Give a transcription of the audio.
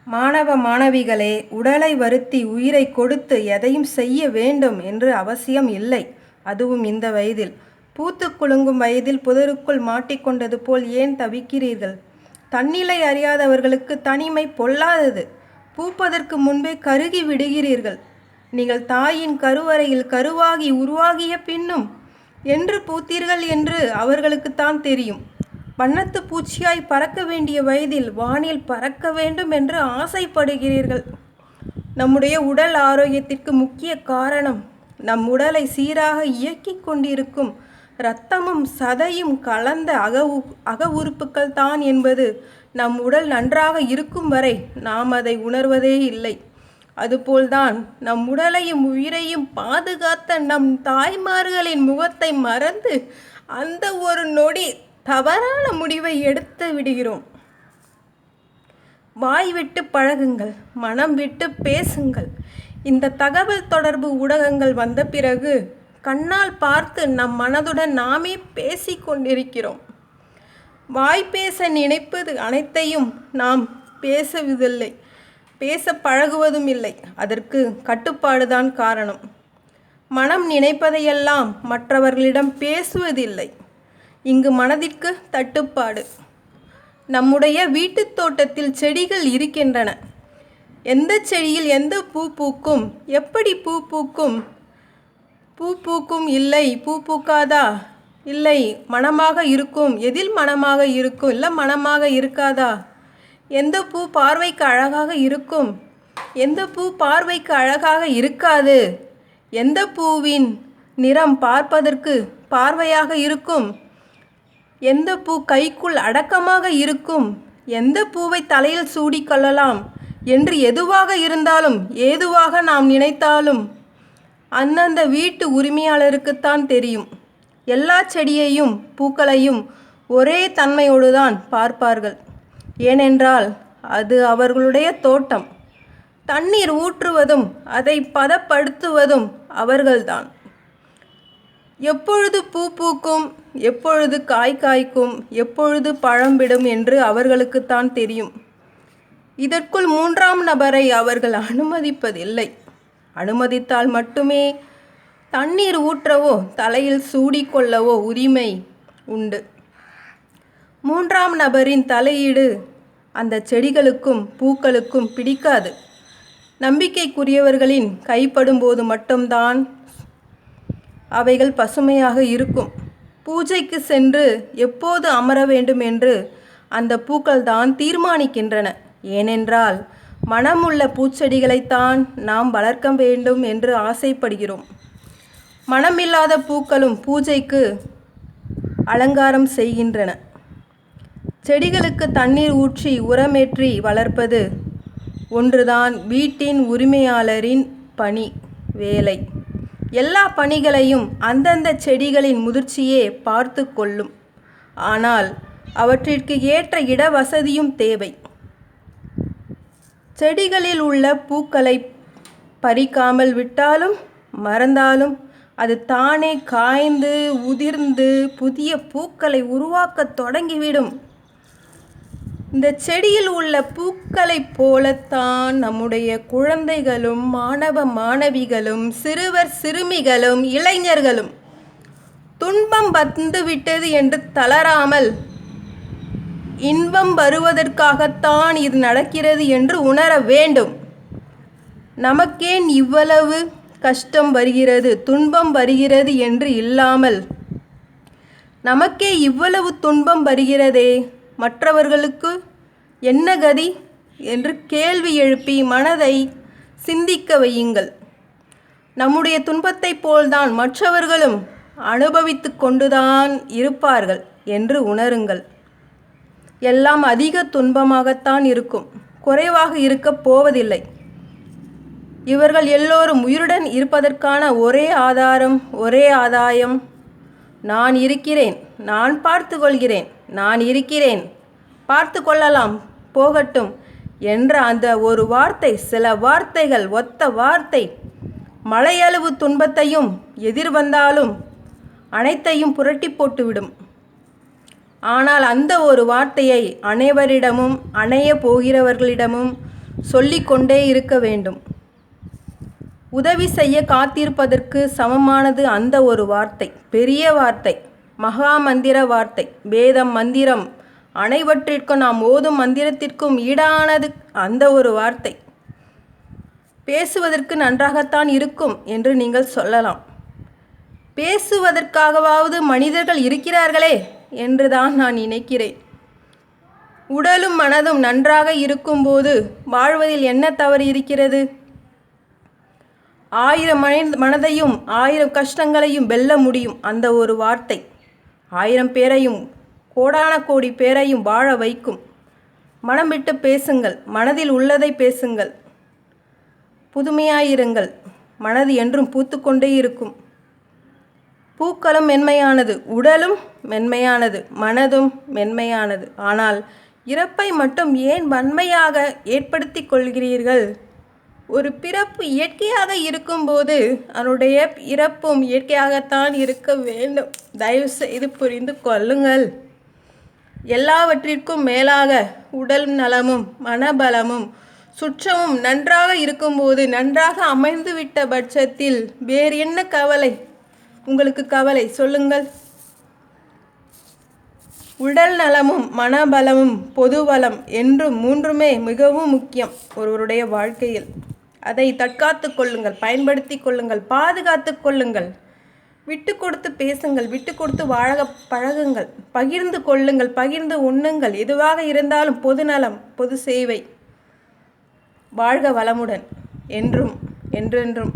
மாணவ மாணவிகளே, உடலை வருத்தி உயிரை கொடுத்து எதையும் செய்ய வேண்டும் என்று அவசியம் இல்லை. அதுவும் இந்த வயதில். பூத்து குலுங்கும் வயதில் புதருக்குள் மாட்டிக்கொண்டது போல் ஏன் தவிக்கிறீர்கள்? தன்னிலை அறியாதவர்களுக்கு தனிமை பொல்லாதது. பூப்பதற்கு முன்பே கருகி விடுகிறீர்கள். நீங்கள் தாயின் கருவறையில் கருவாகி உருவாகிய பின்னும் என்று பூத்தீர்கள் என்று அவர்களுக்குத்தான் தெரியும். வண்ணத்து பூச்சியாய் பறக்க வேண்டிய வயதில் வானில் பறக்க வேண்டும் என்று ஆசைப்படுகிறீர்கள். நம்முடைய உடல் ஆரோக்கியத்திற்கு முக்கிய காரணம் நம் உடலை சீராக இயக்கிக் கொண்டிருக்கும் இரத்தமும் சதையும் கலந்த அக உறுப்புகள் தான் என்பது நம் உடல் நன்றாக இருக்கும் வரை நாம் அதை உணர்வதே இல்லை. அதுபோல்தான் நம் உடலையும் உயிரையும் பாதுகாத்த நம் தாய்மார்களின் முகத்தை மறந்து அந்த ஒரு நொடி தவறான முடிவை எடுத்து விடுகிறோம். வாய் விட்டு பழகுங்கள், மனம் விட்டு பேசுங்கள். இந்த தகவல் தொடர்பு ஊடகங்கள் வந்த பிறகு கண்ணால் பார்த்து நம் மனதுடன் நாமே பேசி கொண்டிருக்கிறோம். வாய் பேச நினைப்பது அனைத்தையும் நாம் பேசுவதில்லை, பேச பழகுவதும் இல்லை. அதற்கு கட்டுப்பாடுதான் காரணம். மனம் நினைப்பதையெல்லாம் மற்றவர்களிடம் பேசுவதில்லை. இங்கு மனதிற்கு தட்டுப்பாடு. நம்முடைய வீட்டு தோட்டத்தில் செடிகள் இருக்கின்றன. எந்த செடியில் எந்த பூ பூக்கும், எப்படி பூ பூக்கும், பூ பூக்கும் இல்லை, பூ பூக்காதா இல்லை, மணமாக இருக்கும், எதில் மணமாக இருக்கும், இல்லை மணமாக இருக்காதா, எந்த பூ பார்வைக்கு அழகாக இருக்கும், எந்த பூ பார்வைக்கு அழகாக இருக்காது, எந்த பூவின் நிறம் பார்ப்பதற்கு பார்வையாக இருக்கும், எந்த பூ கைக்குள் அடக்கமாக இருக்கும், எந்த பூவை தலையில் சூடிக்கொள்ளலாம் என்று எதுவாக இருந்தாலும் ஏதுவாக நாம் நினைத்தாலும் அந்தந்த வீட்டு உரிமையாளருக்குத்தான் தெரியும். எல்லா செடியையும் பூக்களையும் ஒரே தன்மையோடு தான் பார்ப்பார்கள். ஏனென்றால் அது அவர்களுடைய தோட்டம். தண்ணீர் ஊற்றுவதும் அதை பதப்படுத்துவதும் அவர்கள்தான். எப்பொழுது பூ பூக்கும், எப்பொழுது காய் காய்க்கும், எப்பொழுது பழம்பிடும் என்று அவர்களுக்குத்தான் தெரியும். இதற்குள் மூன்றாம் நபரை அவர்கள் அனுமதிப்பதில்லை. அனுமதித்தால் மட்டுமே தண்ணீர் ஊற்றவோ தலையில் சூடிக்கொள்ளவோ உரிமை உண்டு. மூன்றாம் நபரின் தலையீடு அந்த செடிகளுக்கும் பூக்களுக்கும் பிடிக்காது. நம்பிக்கைக்குரியவர்களின் கைப்படும்போது மட்டும்தான் அவைகள் பசுமையாக இருக்கும். பூஜைக்கு சென்று எப்போது அமர வேண்டும் என்று அந்த பூக்கள் தான் தீர்மானிக்கின்றன. ஏனென்றால் மனமுள்ள பூச்செடிகளைத்தான் நாம் வளர்க்க வேண்டும் என்று ஆசைப்படுகிறோம். மனமில்லாத பூக்களும் பூஜைக்கு அலங்காரம் செய்கின்றன. செடிகளுக்கு தண்ணீர் ஊற்றி உரமேற்றி வளர்ப்பது ஒன்றுதான் வீட்டின் உரிமையாளரின் பணி வேலை. எல்லா பணிகளையும் அந்தந்த செடிகளின் முதிர்ச்சியே பார்த்து கொள்ளும். ஆனால் அவற்றிற்கு ஏற்ற இட வசதியும் தேவை. செடிகளில் உள்ள பூக்களை பறிக்காமல் விட்டாலும் மறந்தாலும் அது தானே காய்ந்து உதிர்ந்து புதிய பூக்களை உருவாக்க தொடங்கிவிடும். இந்த செடியில் உள்ள பூக்களைப் போலத்தான் நம்முடைய குழந்தைகளும் மாணவ மாணவிகளும் சிறுவர் சிறுமிகளும் இளைஞர்களும் துன்பம் வந்துவிட்டது என்று தளராமல் இன்பம் வருவதற்காகத்தான் இது நடக்கிறது என்று உணர வேண்டும். நமக்கேன் இவ்வளவு கஷ்டம் வருகிறது, துன்பம் வருகிறது என்று இல்லாமல் நமக்கே இவ்வளவு துன்பம் வருகிறதே, மற்றவர்களுக்கு என்ன கதி என்று கேள்வி எழுப்பி மனதை சிந்திக்க வையுங்கள். நம்முடைய துன்பத்தைப் போல்தான் மற்றவர்களும் அனுபவித்து கொண்டுதான் இருப்பார்கள் என்று உணருங்கள். எல்லாம் அதிக துன்பமாகத்தான் இருக்கும், குறைவாக இருக்கப் போவதில்லை. இவர்கள் எல்லோரும் உயிருடன் இருப்பதற்கான ஒரே ஆதாரம், ஒரே ஆதாயம், நான் இருக்கிறேன், நான் பார்த்து கொள்கிறேன், நான் இருக்கிறேன், பார்த்து கொள்ளலாம், போகட்டும் என்ற அந்த ஒரு வார்த்தை, சில வார்த்தைகள், ஒத்த வார்த்தை மலையளவு துன்பத்தையும் எதிர் வந்தாலும் அனைத்தையும் புரட்டி போட்டுவிடும். ஆனால் அந்த ஒரு வார்த்தையை அனைவரிடமும், அணைய போகிறவர்களிடமும் சொல்லிக்கொண்டே இருக்க வேண்டும். உதவி செய்ய காத்திருப்பதற்கு சமமானது அந்த ஒரு வார்த்தை. பெரிய வார்த்தை, மகா மந்திர வார்த்தை, வேதம் மந்திரம் அனைவற்றிற்கும் நாம் ஓதும் மந்திரத்திற்கும் ஈடானது அந்த ஒரு வார்த்தை. பேசுவதற்கு நன்றாகத்தான் இருக்கும் என்று நீங்கள் சொல்லலாம். பேசுவதற்காகவாவது மனிதர்கள் இருக்கிறார்களே என்றுதான் நான் நினைக்கிறேன். உடலும் மனதும் நன்றாக இருக்கும்போது வாழ்வதில் என்ன தவறு இருக்கிறது? 1000 மனதையும் 1000 கஷ்டங்களையும் வெல்ல முடியும் அந்த ஒரு வார்த்தை. 1000 பேரையும் கோடான கோடி பேரையும் வாழ வைக்கும். மனம் விட்டு பேசுங்கள், மனதில் உள்ளதை பேசுங்கள், புதுமையாயிருங்கள். மனது என்றும் பூத்துக்கொண்டே இருக்கும். பூக்களும் மென்மையானது, உடலும் மென்மையானது, மனதும் மென்மையானது. ஆனால் இறப்பை மட்டும் ஏன் வன்மையாக ஏற்படுத்தி கொள்கிறீர்கள்? ஒரு பிறப்பு இயற்கையாக இருக்கும்போது அதனுடைய இறப்பும் இயற்கையாகத்தான் இருக்க வேண்டும். தயவு செய்து புரிந்து கொள்ளுங்கள். எல்லாவற்றிற்கும் மேலாக உடல் நலமும் மனபலமும் சுற்றமும் நன்றாக இருக்கும்போது, நன்றாக அமைந்துவிட்ட பட்சத்தில் வேறு என்ன கவலை உங்களுக்கு? கவலை சொல்லுங்கள். உடல் நலமும் மனபலமும் பொதுவளம் என்றும் மூன்றுமே மிகவும் முக்கியம் ஒருவருடைய வாழ்க்கையில். அதை தற்காத்து கொள்ளுங்கள், பயன்படுத்தி கொள்ளுங்கள், பாதுகாத்து கொள்ளுங்கள். விட்டு கொடுத்து பேசுங்கள், விட்டு கொடுத்து வாழ பழகுங்கள், பகிர்ந்து கொள்ளுங்கள், பகிர்ந்து உண்ணுங்கள். எதுவாக இருந்தாலும் பொது நலம், பொது சேவை. வாழ்க வளமுடன் என்றும் என்றென்றும்.